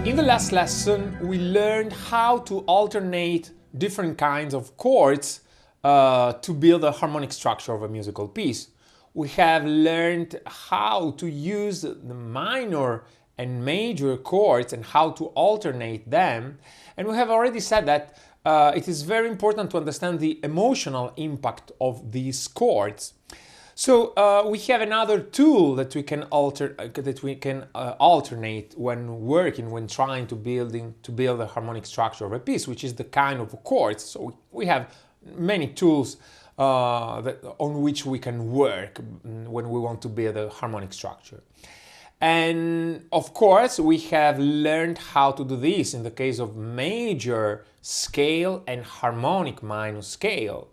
In the last lesson, we learned how to alternate different kinds of chords to build a harmonic structure of a musical piece. We have learned how to use the minor and major chords and how to alternate them. And we have already said that it is very important to understand the emotional impact of these chords. So we have another tool that we can alternate when working, when trying to build a harmonic structure of a piece, which is the kind of chords. So we have many tools on which we can work when we want to build a harmonic structure. And of course, we have learned how to do this in the case of major scale and harmonic minor scale.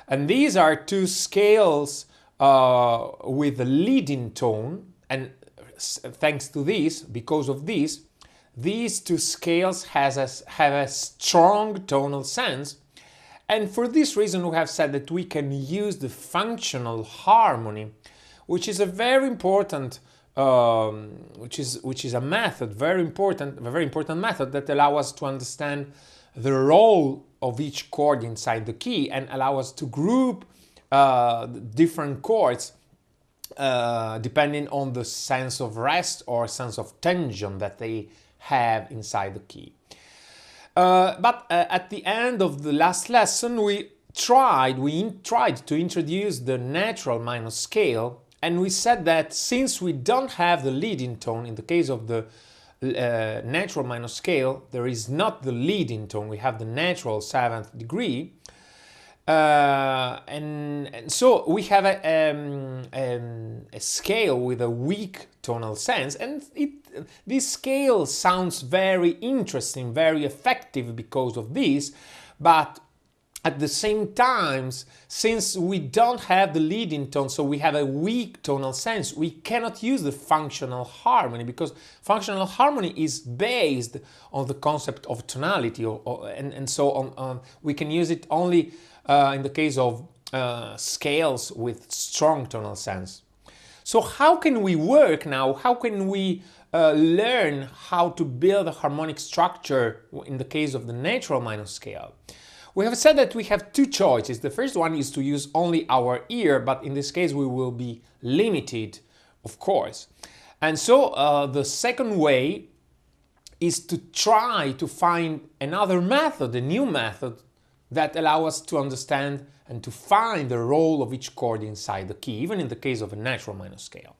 And these are two scales with a leading tone, and thanks to this, because of this, these two scales have a strong tonal sense. And for this reason, we have said that we can use the functional harmony, which is a very important which is a method, a very important method that allows us to understand the role of each chord inside the key and allow us to group different chords depending on the sense of rest or sense of tension that they have inside the key. But at the end of the last lesson, we tried to introduce the natural minor scale, and we said that since we don't have the leading tone, in the case of the natural minor scale, there is not the leading tone, we have the natural 7th degree, and so we have a scale with a weak tonal sense, and this scale sounds very interesting, very effective because of this, but at the same time, since we don't have the leading tone, so we have a weak tonal sense, we cannot use the functional harmony, because functional harmony is based on the concept of tonality, and so on. We can use it only in the case of scales with strong tonal sense. So how can we work now? How can we learn how to build a harmonic structure in the case of the natural minor scale? We have said that we have two choices. The first one is to use only our ear, but in this case we will be limited, of course. And so the second way is to try to find another method, a new method, that allows us to understand and to find the role of each chord inside the key, even in the case of a natural minor scale.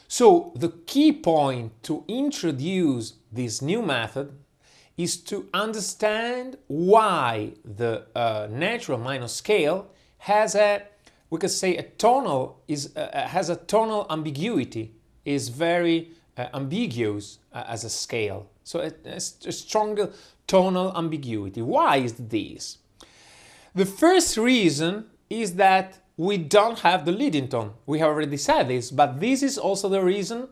So the key point to introduce this new method is to understand why the natural minor scale has we could say has a tonal ambiguity, is very ambiguous as a scale. So a stronger tonal ambiguity. Why is this? The first reason is that we don't have the leading tone. We have already said this, but this is also the reason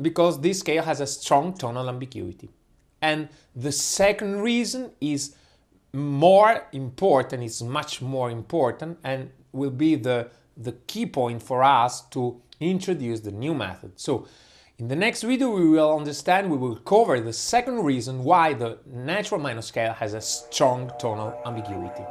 because this scale has a strong tonal ambiguity. And the second reason is more important, it's much more important, and will be the key point for us to introduce the new method. So in the next video we will cover the second reason why the natural minor scale has a strong tonal ambiguity.